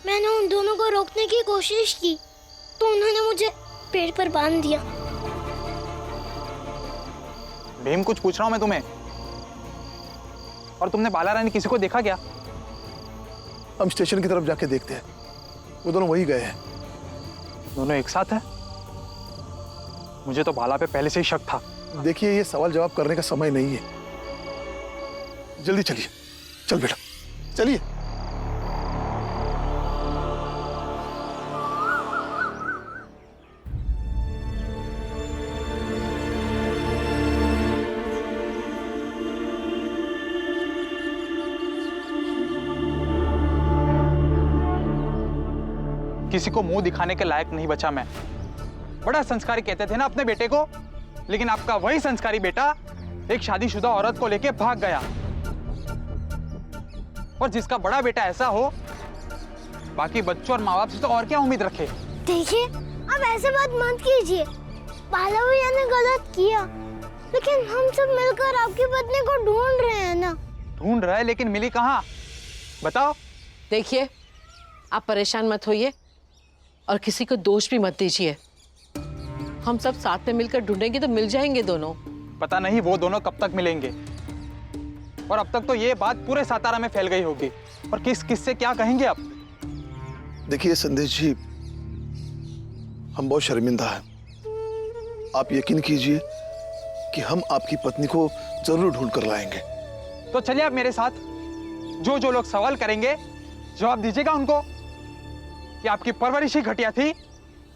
मैंने उन दोनों को रोकने की कोशिश की तो उन्होंने मुझे पेड़ पर बांध दिया। भीम, कुछ पूछ रहा हूं मैं तुम्हें। और तुमने बाला रानी किसी को देखा क्या? हम स्टेशन की तरफ जाके देखते हैं, वो दोनों वही गए हैं। दोनों एक साथ हैं? मुझे तो बाला पे पहले से ही शक था। देखिए, ये सवाल जवाब करने का समय नहीं है, जल्दी चलिए। चल बेटा, चलिए। किसी को मुंह दिखाने के लायक नहीं बचा मैं। बड़ा संस्कारी कहते थे ना अपने बेटे को, लेकिन आपका वही संस्कारी बेटा एक शादीशुदा औरत को लेके भाग गया। और जिसका बड़ा बेटा ऐसा हो, बाकी बच्चों और माँ बाप से तो और क्या उम्मीद रखे। देखिए, अब ऐसे बात मत कीजिए। बाला भैया ने गलत किया, लेकिन हम सब मिलकर आपकी पत्नी को ढूंढ रहे हैं ना। ढूंढ रहे, लेकिन मिली कहाँ? बताओ। देखिए, आप परेशान मत होइए और किसी को दोष भी मत दीजिए। हम सब साथ में मिलकर ढूंढेंगे तो मिल जाएंगे दोनों। पता नहीं वो दोनों कब तक मिलेंगे। और अब तक तो ये बात पूरे सातारा में फैल गई होगी। और किस किस से क्या कहेंगे आप? देखिए संदेश जी, हम बहुत शर्मिंदा हैं। आप यकीन कीजिए कि हम आपकी पत्नी को जरूर ढूंढ कर लाएंगे। तो चलिए आप मेरे साथ। जो जो लोग सवाल करेंगे जवाब दीजिएगा उनको कि आपकी परवरिश ही घटिया थी,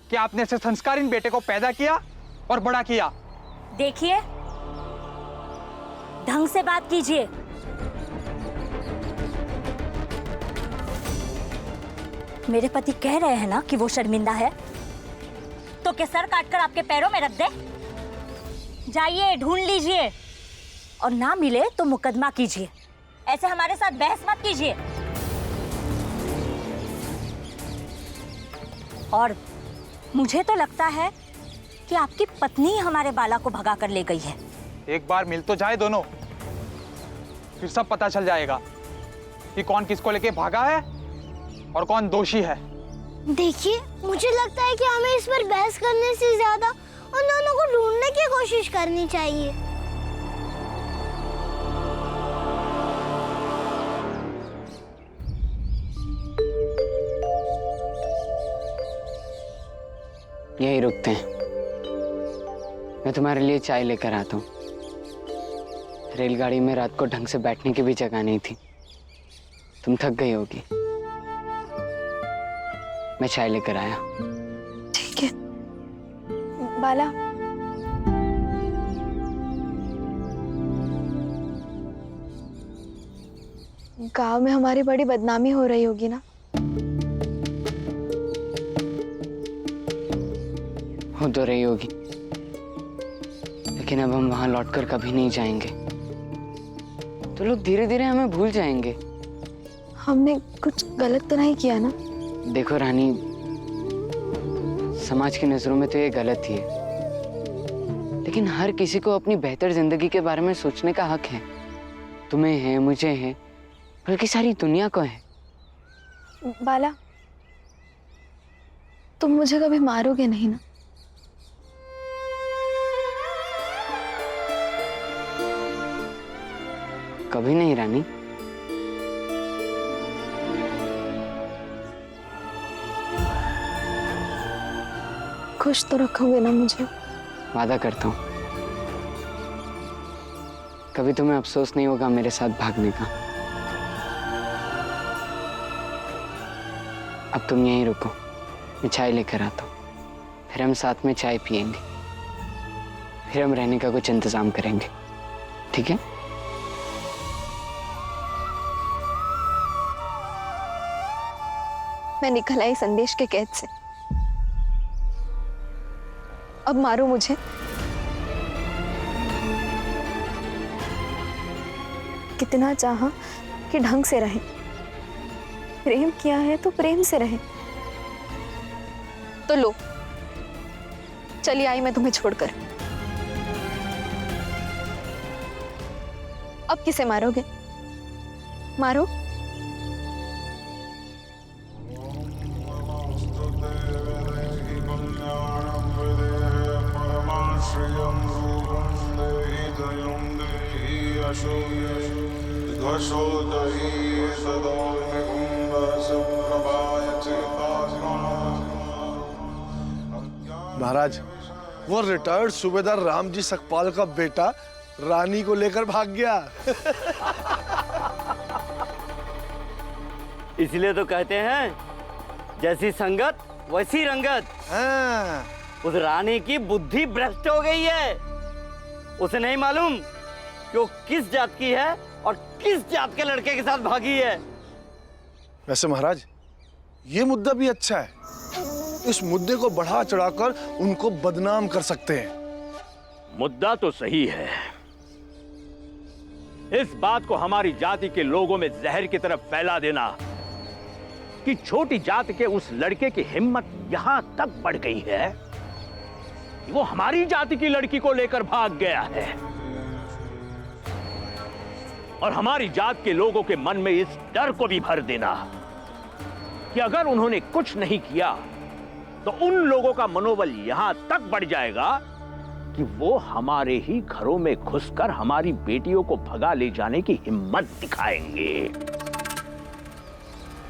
कि आपने ऐसे संस्कारीन बेटे को पैदा किया और बड़ा किया। देखिए, ढंग से बात कीजिए। मेरे पति कह रहे हैं ना कि वो शर्मिंदा है, तो क्या सर काटकर आपके पैरों में रख दे? जाइए, ढूंढ लीजिए, और ना मिले तो मुकदमा कीजिए। ऐसे हमारे साथ बहस मत कीजिए। और मुझे तो लगता है कि आपकी पत्नी हमारे बाला को भगा कर ले गई है। एक बार मिल तो जाए दोनों, फिर सब पता चल जाएगा कि कौन किसको लेके भागा है और कौन दोषी है। देखिए, मुझे लगता है कि हमें इस पर बहस करने से ज्यादा उन दोनों को ढूंढने की कोशिश करनी चाहिए। यहीं रुकते हैं, मैं तुम्हारे लिए चाय लेकर आता हूँ। रेलगाड़ी में रात को ढंग से बैठने की भी जगह नहीं थी। तुम थक गई होगी, मैं चाय लेकर आया। ठीक है। बाला, गांव में हमारी बड़ी बदनामी हो रही होगी ना? हो तो रही होगी, लेकिन अब हम वहां लौटकर कभी नहीं जाएंगे। तो लोग धीरे धीरे हमें भूल जाएंगे। हमने कुछ गलत तो नहीं किया ना? देखो रानी, समाज की नजरों में तो ये गलत ही है, लेकिन हर किसी को अपनी बेहतर जिंदगी के बारे में सोचने का हक है। तुम्हें है, मुझे है, बल्कि सारी दुनिया को है। बाला, तुम मुझे कभी मारोगे नहीं ना? कभी नहीं रानी। खुश तो रखोगे ना मुझे? वादा करता हूँ, कभी तुम्हें अफसोस नहीं होगा मेरे साथ भागने का। अब तुम यहीं रुको, मैं चाय लेकर आता हूँ, फिर हम साथ में चाय पियेंगे, फिर हम रहने का कुछ इंतजाम करेंगे, ठीक है? मैं निकल आई संदेश के कैद से, अब मारो मुझे। कितना चाहा कि ढंग से रहे, प्रेम किया है तो प्रेम से रहे। तो लो, चली आई मैं तुम्हें छोड़कर। अब किसे मारोगे? मारो। महाराज, वो रिटायर्ड सूबेदार रामजी सकपाल का बेटा रानी को लेकर भाग गया। इसलिए तो कहते हैं जैसी संगत वैसी रंगत। हाँ। उस रानी की बुद्धि भ्रष्ट हो गई है। उसे नहीं मालूम कि वो किस जात की है और किस जात के लड़के के साथ भागी है। वैसे महाराज, ये मुद्दा भी अच्छा है। इस मुद्दे को बढ़ा चढ़ाकर उनको बदनाम कर सकते हैं। मुद्दा तो सही है। इस बात को हमारी जाति के लोगों में जहर की तरफ फैला देना कि छोटी जात के उस लड़के की हिम्मत यहां तक बढ़ गई है कि वो हमारी जाति की लड़की को लेकर भाग गया है, और हमारी जात के लोगों के मन में इस डर को भी भर देना कि अगर उन्होंने कुछ नहीं किया तो उन लोगों का मनोबल यहां तक बढ़ जाएगा कि वो हमारे ही घरों में घुसकर हमारी बेटियों को भगा ले जाने की हिम्मत दिखाएंगे।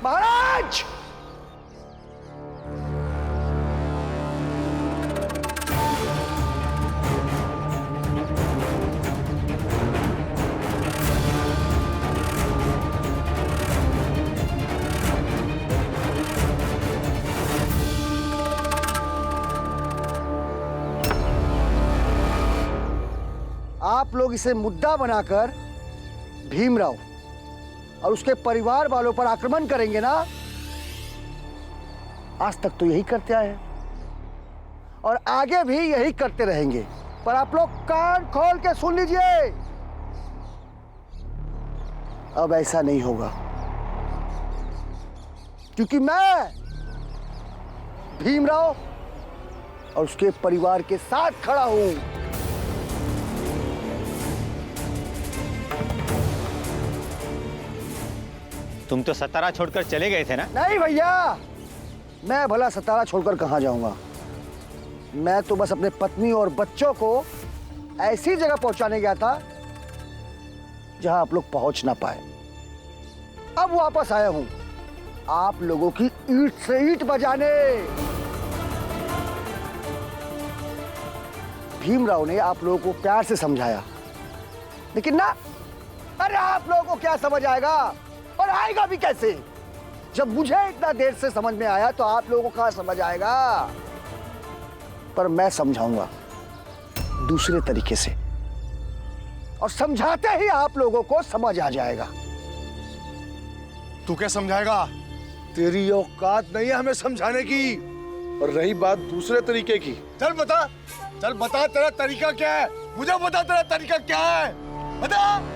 महाराज! आप लोग इसे मुद्दा बनाकर भीमराव और उसके परिवार वालों पर आक्रमण करेंगे ना। आज तक तो यही करते आए हैं और आगे भी यही करते रहेंगे। पर आप लोग कान खोल के सुन लीजिए, अब ऐसा नहीं होगा, क्योंकि मैं भीमराव और उसके परिवार के साथ खड़ा हूं। तुम तो सतारा छोड़कर चले गए थे ना? नहीं भैया, मैं भला सतारा छोड़कर कहां जाऊंगा। मैं तो बस अपने पत्नी और बच्चों को ऐसी जगह पहुंचाने गया था जहां आप लोग पहुंच ना पाए। अब वापस आया हूं आप लोगों की ईंट से ईंट बजाने। भीमराव ने आप लोगों को प्यार से समझाया, लेकिन ना, अरे आप लोगों को क्या समझ आएगा, और आएगा भी कैसे? जब मुझे इतना देर से समझ में आया तो आप लोगों को कहां समझ आएगा। पर मैं समझाऊंगा दूसरे तरीके से, और समझाते ही आप लोगों को समझ आ जाएगा। तू क्या समझाएगा? तेरी औकात नहीं है हमें समझाने की। और रही बात दूसरे तरीके की, चल बता तेरा तरीका क्या है। मुझे बता तेरा तरीका क्या है, बता।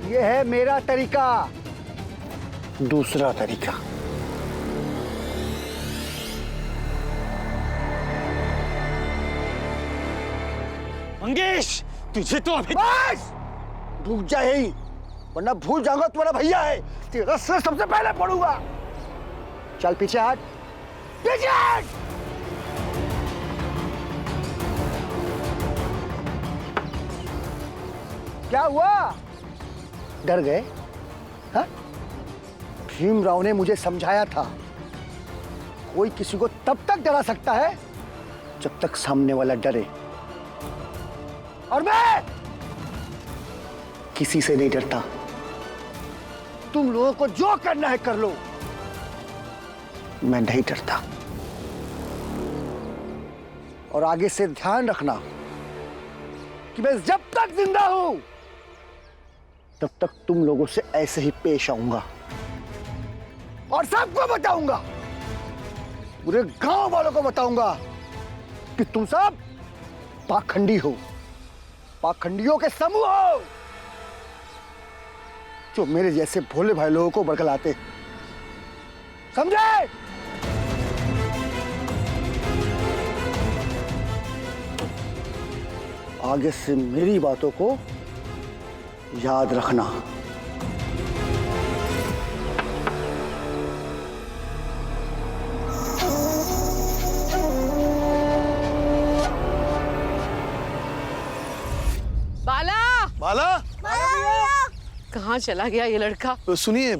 ये है मेरा तरीका, दूसरा तरीका। मंगेश, तुझे तो अभी बस रुक जा यही, वरना भूल जाऊंगा तुम्हारा भैया है। तेरा सिर सबसे पहले पड़ूंगा। चल पीछे हट, पीछे हट। क्या हुआ, डर गए? हाँ? भीमराव ने मुझे समझाया था, कोई किसी को तब तक डरा सकता है जब तक सामने वाला डरे, और मैं किसी से नहीं डरता। तुम लोगों को जो करना है कर लो, मैं नहीं डरता। और आगे से ध्यान रखना कि मैं जब तक जिंदा हूं तब तक तुम लोगों से ऐसे ही पेश आऊंगा, और सबको बताऊंगा, पूरे गांव वालों को बताऊंगा कि तुम सब पाखंडी हो, पाखंडियों के समूह हो, जो मेरे जैसे भोले भाई लोगों को बरगलाते। समझे? आगे से मेरी बातों को याद रखना। बाला, कहाँ चला गया ये लड़का? सुनिए,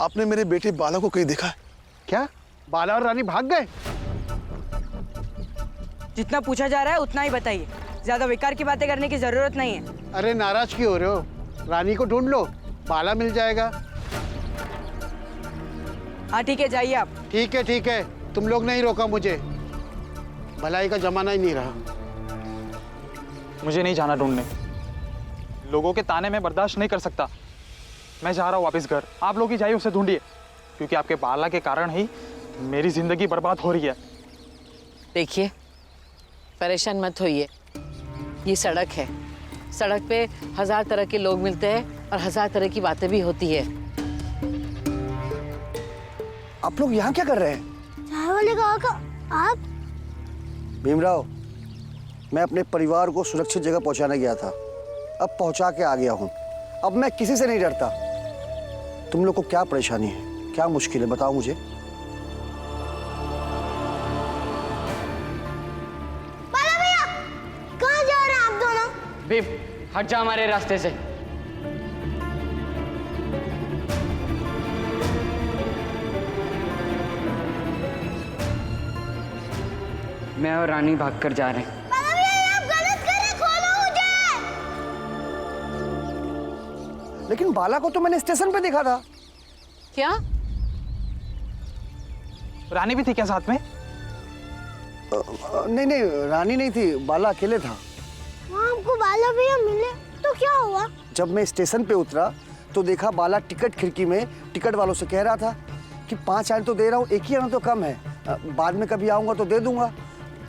आपने मेरे बेटे बाला को कहीं देखा है? क्या बाला और रानी भाग गए? जितना पूछा जा रहा है उतना ही बताइए, ज्यादा बेकार की बातें करने की जरूरत नहीं है। अरे नाराज क्यों हो रहे हो? रानी को ढूंढ लो, बाला मिल जाएगा। हाँ ठीक है, जाइए आप। ठीक है, तुम लोग नहीं रोका मुझे, भलाई का जमाना ही नहीं रहा। मुझे नहीं जाना ढूंढने, लोगों के ताने में बर्दाश्त नहीं कर सकता। मैं जा रहा हूँ वापस घर। आप लोग ही जाइए उसे ढूंढिए, क्योंकि आपके बाला के कारण ही मेरी जिंदगी बर्बाद हो रही है। देखिए, परेशान मत होइए, ये सड़क है, सड़क पे 1000 तरह के लोग मिलते हैं और 1000 तरह की बातें भी होती है। आप लोग यहाँ क्या कर रहे हैं? चाय वाले काका, आप? भीमराव, मैं अपने परिवार को सुरक्षित जगह पहुंचाने गया था, अब पहुंचा के आ गया हूं। अब मैं किसी से नहीं डरता। तुम लोग को क्या परेशानी है, क्या मुश्किल है, बताओ मुझे। बाला भैया, कहाँ जा रहे हैं आप दोनों? भीम, हट जा हमारे रास्ते से। मैं और रानी भागकर जा रहे हैं। बाला भैया, ये आप गलत कर रहे, खोलो मुझे। लेकिन बाला को तो मैंने स्टेशन पे देखा था। क्या? रानी भी थी क्या साथ में? नहीं, रानी नहीं थी, बाला अकेले था। वहाँ आपको बाला भैया मिले तो क्या हुआ? जब मैं स्टेशन पे उतरा तो देखा बाला टिकट खिड़की में टिकट वालों से कह रहा था कि 5 आने तो दे रहा हूँ, 1 ही आना तो कम है, बाद में कभी आऊँगा तो दे दूंगा।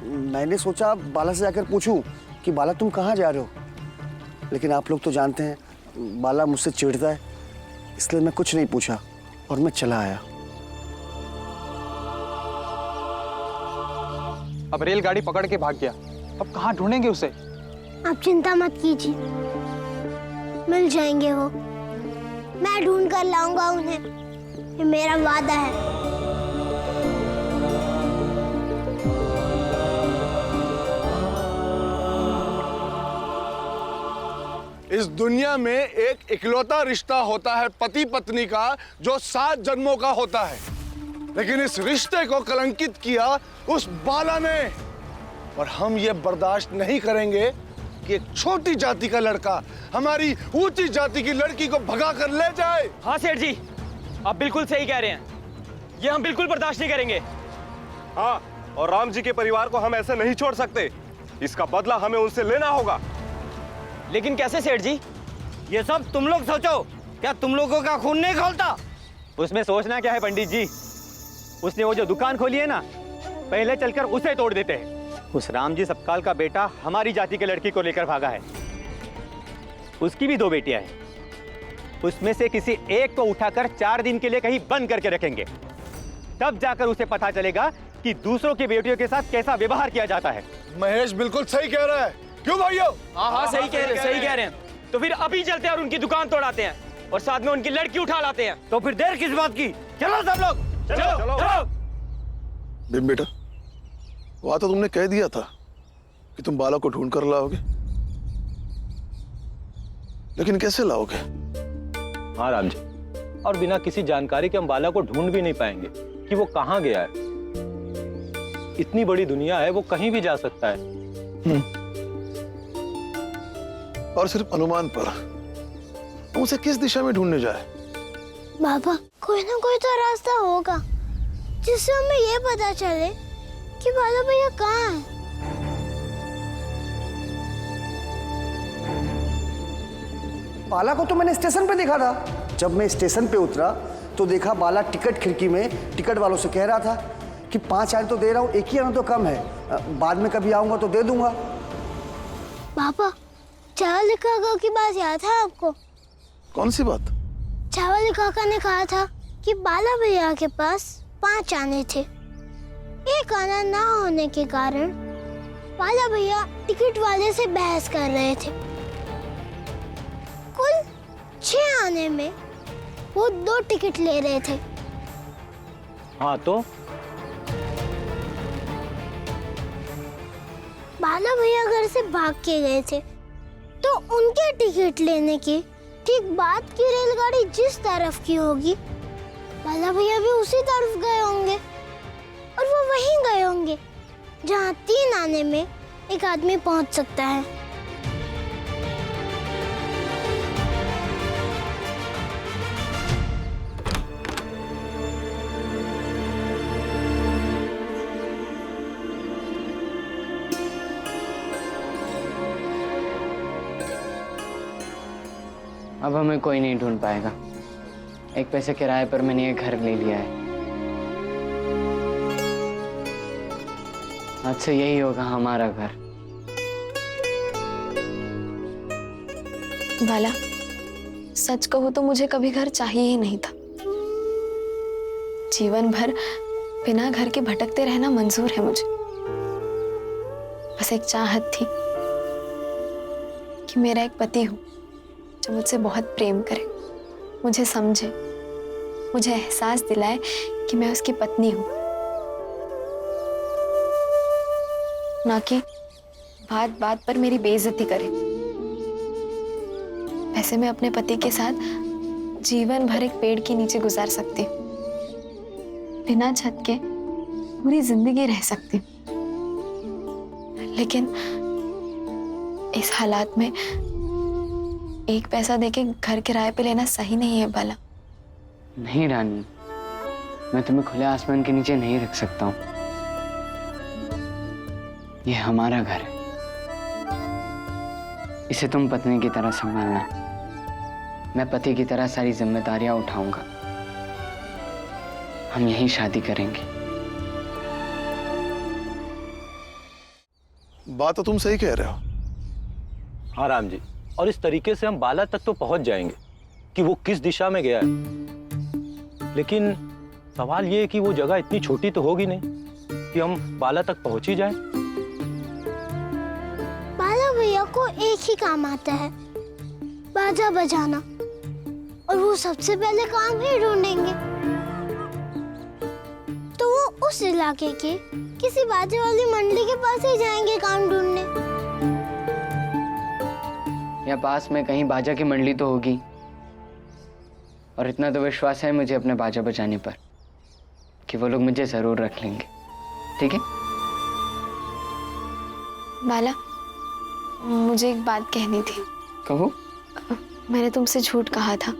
मैंने सोचा बाला से जाकर पूछूं कि बाला तुम कहाँ जा रहे हो, लेकिन आप लोग तो जानते हैं बाला मुझसे चिढ़ता है, इसलिए मैं कुछ नहीं पूछा और मैं चला आया। अब रेलगाड़ी पकड़ के भाग गया, अब कहाँ ढूंढेंगे उसे? आप चिंता मत कीजिए, मिल जाएंगे वो। मैं ढूंढ कर लाऊंगा उन्हें, ये मेरा वादा है। इस दुनिया में एक इकलौता रिश्ता होता है पति पत्नी का, जो 7 जन्मों का होता है, लेकिन इस रिश्ते को कलंकित किया उस बाला ने। और हम ये बर्दाश्त नहीं करेंगे कि एक छोटी जाति का लड़का हमारी ऊंची जाति की लड़की को भगा कर ले जाए। हाँ सेठ जी, आप बिल्कुल सही कह रहे हैं, ये हम बिल्कुल बर्दाश्त नहीं करेंगे। हाँ, और राम जी के परिवार को हम ऐसे नहीं छोड़ सकते, इसका बदला हमें उनसे लेना होगा। लेकिन कैसे सेठ जी? ये सब तुम लोग सोचो, क्या तुम लोगों का खून नहीं खोलता? उसमें सोचना क्या है पंडित जी, उसने वो जो दुकान खोली है ना, पहले चलकर उसे तोड़ देते हैं। उस राम जी सबकाल का बेटा हमारी जाति के लड़की को लेकर भागा है, उसकी भी 2 बेटियां हैं, उसमें से किसी एक को उठाकर 4 दिन के लिए कहीं बंद करके रखेंगे, तब जाकर उसे पता चलेगा कि दूसरों की बेटियों के साथ कैसा व्यवहार किया जाता है। महेश बिल्कुल सही कह रहा है, क्यों भाइयों? हाँ सही कह रहे हैं। तो फिर अभी चलते हैं और उनकी दुकान तोड़ाते हैं और साथ में उनकी लड़की उठा लाते हैं। तो फिर देर किस बात की? चलो सब लोग, चलो। भीम बेटा, वहां तो तुमने कह दिया था कि तुम बाला को ढूंढ कर लाओगे, लेकिन कैसे लाओगे? हाँ राम जी, और बिना किसी जानकारी के हम बाला को ढूंढ भी नहीं पाएंगे कि वो कहाँ गया है। इतनी बड़ी दुनिया है, वो कहीं भी जा सकता है। और सिर्फ अनुमान पर हम उसे किस दिशा में ढूंढने जाए? बाबा, कोई ना कोई तो रास्ता होगा जिससे हमें ये पता चले कि बाला भैया कहाँ है। बाला को तो मैंने स्टेशन पे देखा था। जब मैं स्टेशन पे उतरा तो देखा बाला टिकट खिड़की में टिकट वालों से कह रहा था कि 5 आने तो दे रहा हूँ, 1 ही आना तो कम है, बाद में कभी आऊंगा तो दे दूंगा। पापा, चावल काका की बात याद है आपको? कौन सी बात? चावल काका ने कहा था कि बाला भैया के पास 5 आने थे, 1 आना ना होने के कारण बाला भैया टिकट वाले से बहस कर रहे थे। कुल 6 आने में वो 2 टिकट ले रहे थे। हाँ तो बाला भैया घर से भाग के गए थे। तो उनके टिकट लेने की ठीक बाद की रेलगाड़ी जिस तरफ की होगी, बाला भैया भी उसी तरफ गए होंगे और वो वहीं गए होंगे जहाँ 3 आने में एक आदमी पहुँच सकता है। अब हमें कोई नहीं ढूंढ पाएगा। 1 पैसे किराए पर मैंने ये घर ले लिया है। आज से यही होगा हमारा घर। बाला, सच कहूं तो मुझे कभी घर चाहिए ही नहीं था। जीवन भर बिना घर के भटकते रहना मंजूर है मुझे। बस एक चाहत थी कि मेरा एक पति हो जो मुझसे बहुत प्रेम करे, मुझे समझे, मुझे एहसास दिलाए कि मैं उसकी पत्नी हूं, ना कि बात बात पर मेरी बेइज्जती करे। वैसे मैं अपने पति के साथ जीवन भर एक पेड़ के नीचे गुजार सकती हूँ, बिना छत के पूरी जिंदगी रह सकती हूँ। लेकिन इस हालात में 1 पैसा देके घर किराए पे लेना सही नहीं है बाला। नहीं रानी, मैं तुम्हें खुले आसमान के नीचे नहीं रख सकता हूँ। ये हमारा घर है, इसे तुम पत्नी की तरह संभालना। मैं पति की तरह सारी जिम्मेदारियां उठाऊंगा। हम यहीं शादी करेंगे। बात तो तुम सही कह रहे हो। हाँ राम जी, और इस तरीके से हम बाला तक तो पहुंच जाएंगे कि वो किस दिशा में गया है। लेकिन सवाल ये है कि वो जगह इतनी छोटी तो होगी नहीं कि हम बाला तक पहुंच ही जाएं। बाला भैया को एक ही काम आता है, बाजा बजाना, और वो सबसे पहले काम ही ढूंढेंगे। तो वो उस इलाके के किसी बाजे वाली मंडली के पास ही जाएंगे काम ढूंढने। या पास में कहीं बाजा की मंडली तो होगी, और इतना तो विश्वास है मुझे अपने बाजा बजाने पर कि वो लोग मुझे जरूर रख लेंगे। ठीक है बाला, मुझे एक बात कहनी थी। कहो। मैंने तुमसे झूठ कहा था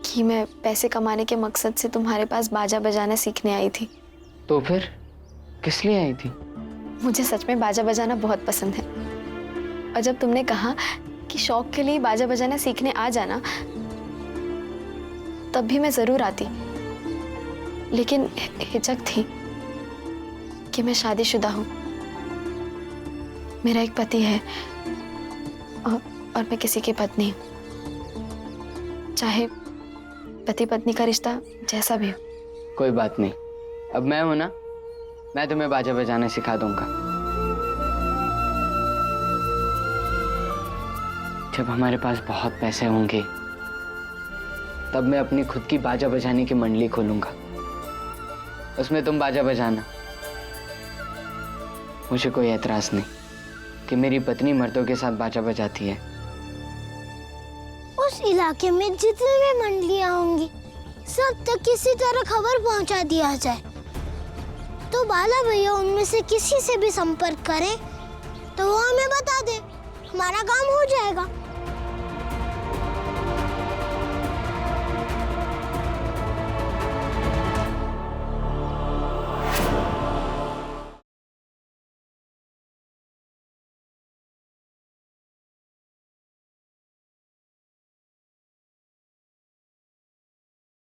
कि मैं पैसे कमाने के मकसद से तुम्हारे पास बाजा बजाना सीखने आई थी। तो फिर किस लिए आई थी? मुझे सच में बाजा बजाना बहुत पसंद है, और जब तुमने कहा कि शौक के लिए बाजा बजाना सीखने आ जाना, तब भी मैं जरूर आती। लेकिन हिचक थी कि मैं शादीशुदा हूँ, मेरा एक पति है, और मैं किसी की पत्नी हूँ। चाहे पति पत्नी का रिश्ता जैसा भी हो। कोई बात नहीं, अब मैं हूं ना, मैं तुम्हें बाजा बजाना सिखा दूंगा। जब हमारे पास बहुत पैसे होंगे तब मैं अपनी खुद की बाजा बजाने की मंडली खोलूंगा, उसमें तुम बाजा बजाना। मुझे कोई एतराज नहीं कि मेरी पत्नी मर्दों के साथ बाजा बजाती है। उस इलाके में जितनी भी मंडलियां होंगी सब तक किसी तरह खबर पहुंचा दिया जाए, तो बाला भैया उनमें से किसी से भी संपर्क करें तो वो हमें बता दे, हमारा काम हो जाएगा।